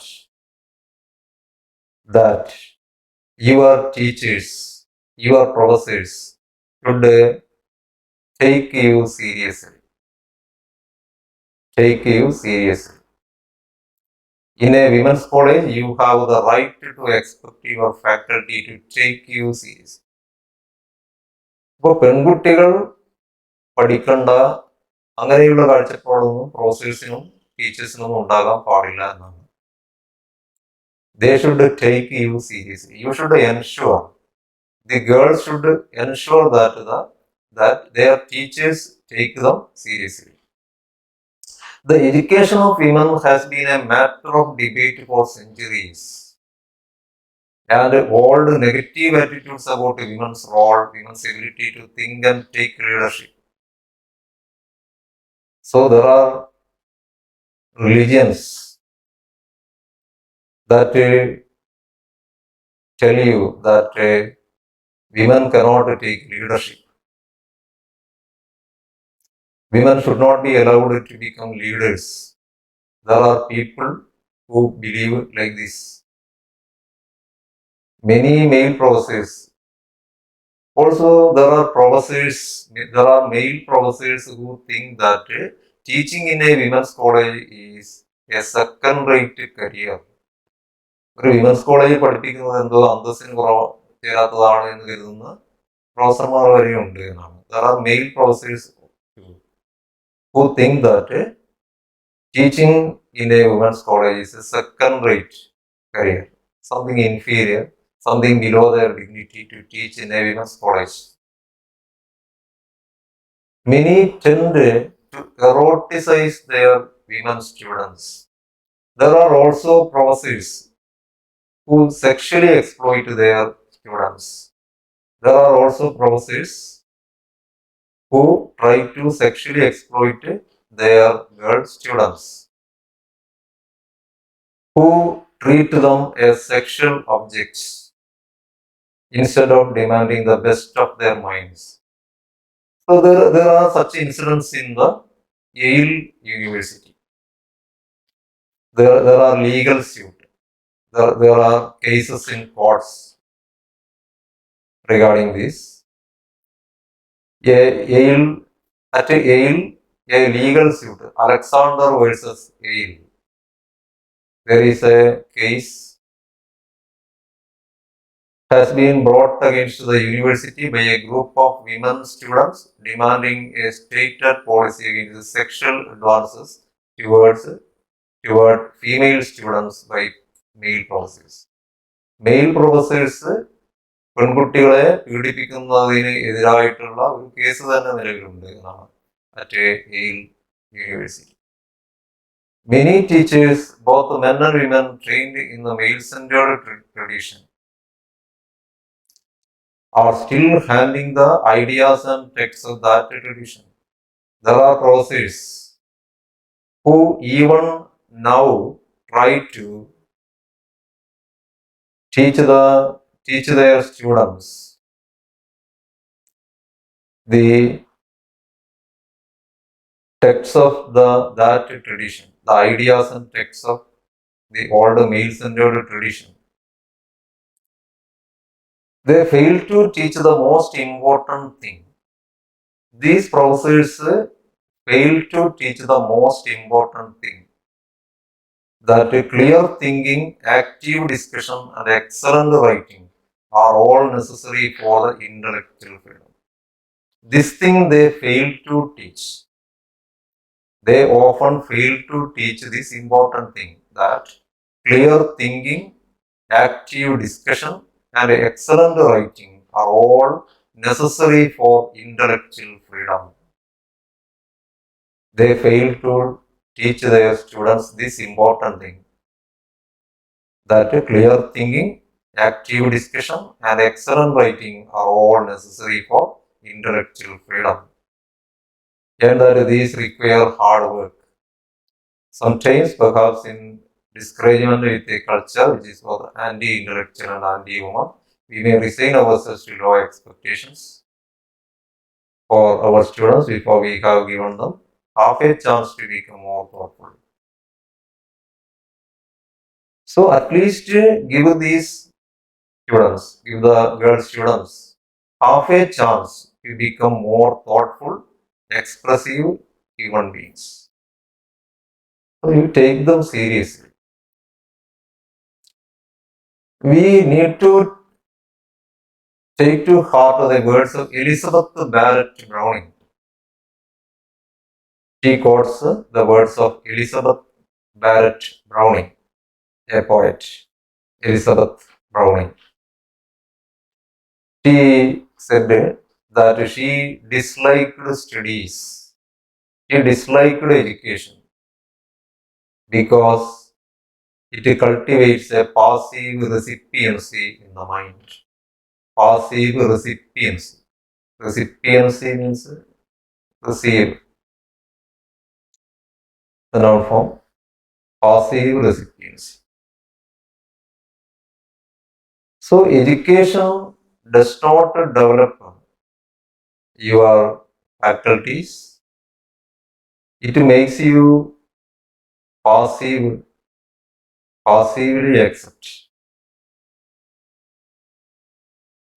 S1: that your teachers, your professors should take you seriously. Take you seriously. In a women's college, you have the right to expect your faculty to take you seriously. ഇപ്പോൾ പെൺകുട്ടികൾ പഠിക്കേണ്ട അങ്ങനെയുള്ള കാഴ്ചപ്പാടൊന്നും പ്രൊഫസേഴ്സിനും ടീച്ചേഴ്സിനും ഉണ്ടാകാൻ പാടില്ല എന്നാണ്. They should take you seriously. You should ensure, the girls should ensure that their teachers take them seriously. The education of women has been a matter of debate for centuries. And old negative attitudes about women's role, women's ability to think and take leadership. So there are religions that tell you that women cannot take leadership. Women should not be allowed to become leaders. There are people who believe like this. Many male professors. Also, there are male professors who think that teaching in a women's college is a second-rate career. ഒരു women's കോളേജിൽ പഠിപ്പിക്കുന്നത് എന്തോ അന്തസ്സിന് കുറവ് ചേരാത്തതാണ് എന്ന് കരുതുന്ന പ്രൊഫസർമാർ വരെയുണ്ട് എന്നാണ്. There are male professors who think that teaching in a women's college is a second-rate career, something inferior, something below their dignity to teach in a women's college. Many tend to eroticize their women students. There are also professors who sexually exploit their students. There are also professors who try to sexually exploit their girl students, who treat them as sexual objects instead of demanding the best of their minds. So there are such incidents in the Yale University. There are legal suits. There are cases in courts regarding this. At Yale, a legal suit, Alexander versus Yale. There is a case has been brought against the university by a group of women students demanding a stated policy against sexual advances toward female students by male professors. Male professors പെൺകുട്ടികളെ പീഡിപ്പിക്കുന്നതിന് എതിരായിട്ടുള്ള ഒരു case തന്നെ നിലവിലുണ്ട് എന്നാണ് at Yale University. Many teachers, both men and women, trained in the male-centered tradition, are still handling the ideas and texts of that tradition. There are professors who even now try to teach their students the texts of that tradition, the ideas and texts of the old male-centered tradition. They fail to teach the most important thing. These professors fail to teach the most important thing, that clear thinking, active discussion, and excellent writing are all necessary for the intellectual freedom. This thing they fail to teach. They often fail to teach this important thing, that clear thinking, active discussion, and excellent writing are all necessary for intellectual freedom. They fail to teach their students this important thing, that clear thinking, active discussion, and excellent writing are all necessary for intellectual freedom, and that these require hard work. Sometimes, perhaps in discouragement with a culture which is both anti-intellectual and anti-human, we may resign ourselves to low expectations for our students before we have given them half a chance to become more thoughtful. So at least give these students, give the girl students half a chance to become more thoughtful, expressive human beings. So you take them seriously. We need to take to heart the words of Elizabeth Barrett Browning. She quotes the words of Elizabeth Barrett Browning, a poet, Elizabeth Browning. She said that she disliked studies, she disliked education because it cultivates a passive recipiency in the mind. Passive recipiency. Recipiency means receive. The noun form, passive recipiency. So education does not develop your faculties. It makes you passively accept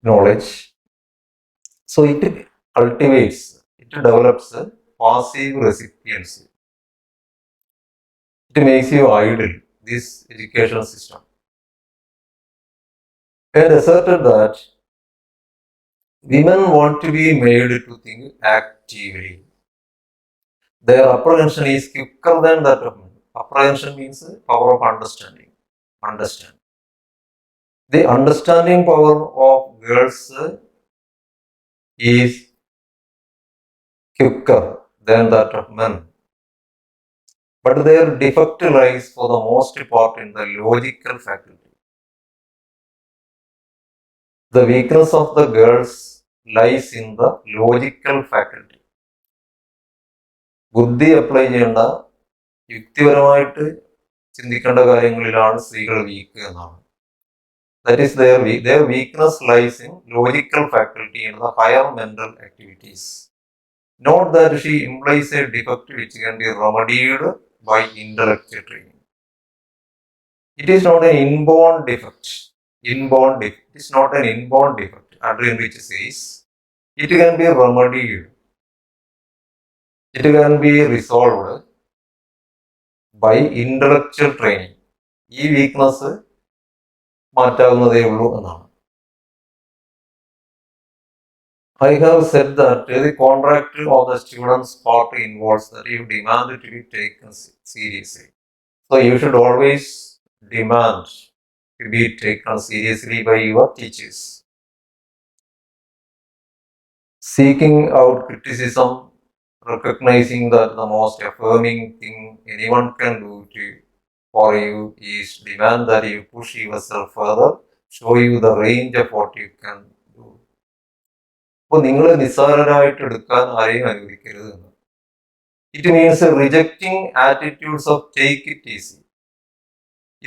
S1: knowledge. So it develops a passive recipiency. It makes you idle, this education system. And asserted that women want to be made to think actively. Their apprehension is quicker than that of men. Apprehension means power of understanding. Understand. The understanding power of girls is quicker than that of men. But their defect lies for the most part in the logical faculty. The weakness of the girls lies in the logical faculty. ബുദ്ധി apply ചെയ്യേണ്ട യുക്തിപരമായിട്ട് ചിന്തിക്കേണ്ട കാര്യങ്ങളിലാണ് സ്ത്രീകൾ week എന്നാണ്. That is their weakness lies in logical faculty and the higher mental activities. Not that she implies a defect which can be remedied by intellectual training. It is not an inborn defect. It is not an inborn defect. Adrian Rich says it can be remedied. It can be resolved by intellectual training. ഈ weakness മാറ്റാവുന്നതേ ഉള്ളൂ എന്നാണ്. I have said that the contract of the student's part involves that you demand to be taken seriously. So you should always demand to be taken seriously by your teachers. Seeking out criticism, recognizing that the most affirming thing anyone can do for you is demand that you push yourself further, show you the range of what you can do. അപ്പോൾ നിങ്ങൾ നിസ്സാരരായിട്ട് എടുക്കാൻ ആരെയും അനുവദിക്കരുത് എന്ന്. It means rejecting attitudes of take it easy.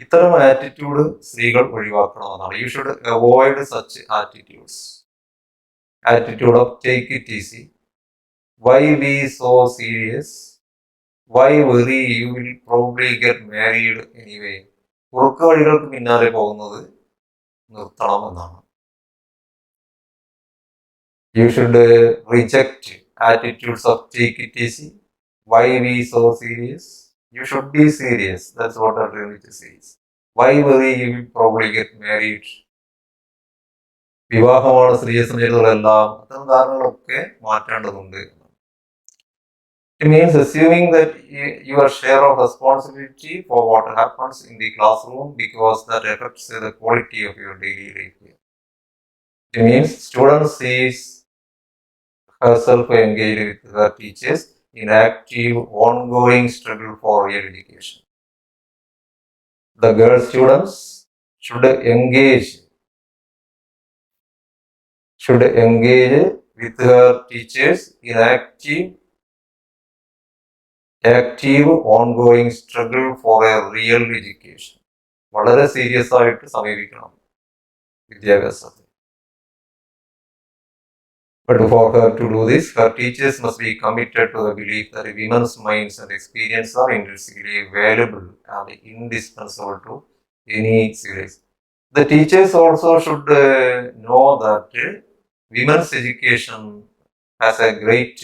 S1: ഇത്തരം attitude സ്ത്രീകൾ ഒഴിവാക്കണമെന്നാണ്. You should avoid such attitudes. Attitude of take it easy. Why be so serious? Why worry? You will probably get married anyway. കുറുക്ക് വഴികൾക്ക് പിന്നാലെ പോകുന്നത് നിർത്തണം എന്നാണ്. You should reject attitudes of take it easy. Why be so serious? You should be serious. That's what our religion says. Why worry? You will probably get married. വിവാഹമാണ് സ്ത്രീയസമയത്തുകളെല്ലാം. അത്തരം ധാരണകളൊക്കെ മാറ്റേണ്ടതുണ്ട്. It means assuming that your share of responsibility for what happens in the classroom because that affects the quality of your daily life. It means students sees herself engaged with her teachers in active, ongoing struggle for real education. The girl students should engage with her teachers in active, ongoing struggle for a real education. വളരെ serious ആയിട്ട് സമീപിക്കണം വിദ്യാഭ്യാസത്തെ. But for her to do this, her teachers must be committed to the belief that women's minds and experience are intrinsically valuable and indispensable to any civilization. The teachers also should know that women's education has a great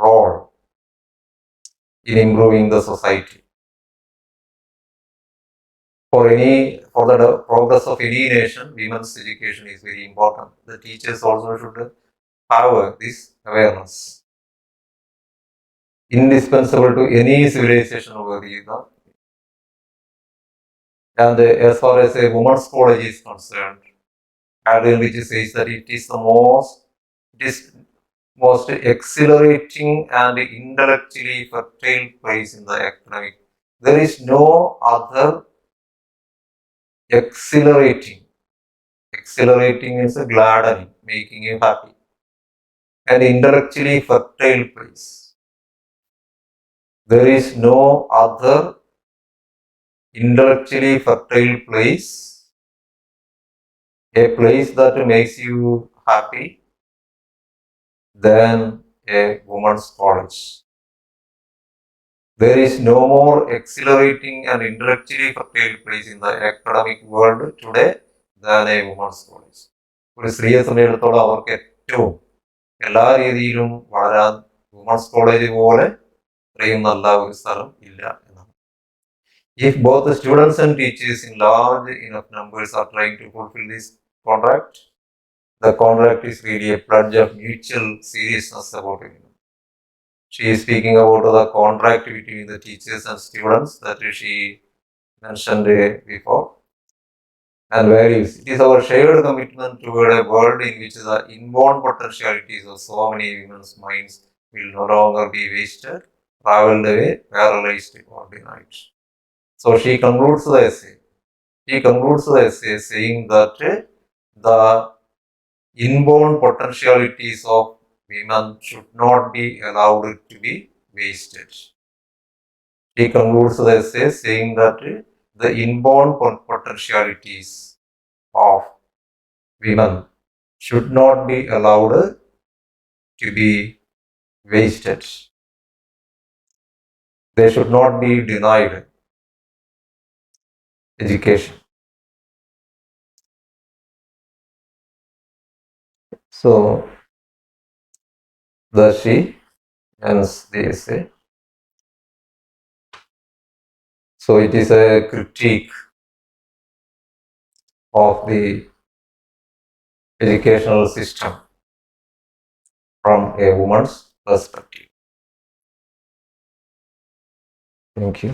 S1: role in improving the society. For the progress of any nation, women's education is very important. The teachers also should have this awareness. Indispensable to any civilization over the. And as far as a woman's college is concerned, Adrian Rich says that it is most exhilarating and intellectually fertile place in the academic. There is no other exhilarating means gladdening, making you happy, and intellectually fertile place. There is no other intellectually fertile place a place that makes you happy than a woman's college. There is no more exhilarating and intellectually fertile place in the academic world today than a woman's college. ഒരു സ്ത്രീയെ സംബന്ധിച്ചിടത്തോളം അവർക്ക് ഏറ്റവും എല്ലാ രീതിയിലും വളരാൻ women's college പോലെ ഇത്രയും നല്ല ഒരു സ്ഥലം ഇല്ല എന്നാണ്. If both the students and teachers in large enough numbers are trying to fulfill this contract, the contract is really a pledge of mutual seriousness about it. She is speaking about the contract between the teachers and students that she mentioned before. And values. It is our shared commitment toward a world in which the inborn potentialities of so many women's minds will no longer be wasted, traveled away, paralyzed, or denied. So she concludes the essay. She concludes the essay saying that the inborn potentialities of women should not be allowed to be wasted. She concludes the essay saying that the inborn potentialities of women should not be allowed to be wasted. They should not be denied education. So, thus she ends the essay. So, it is a critique of the educational system from a woman's perspective. Thank you.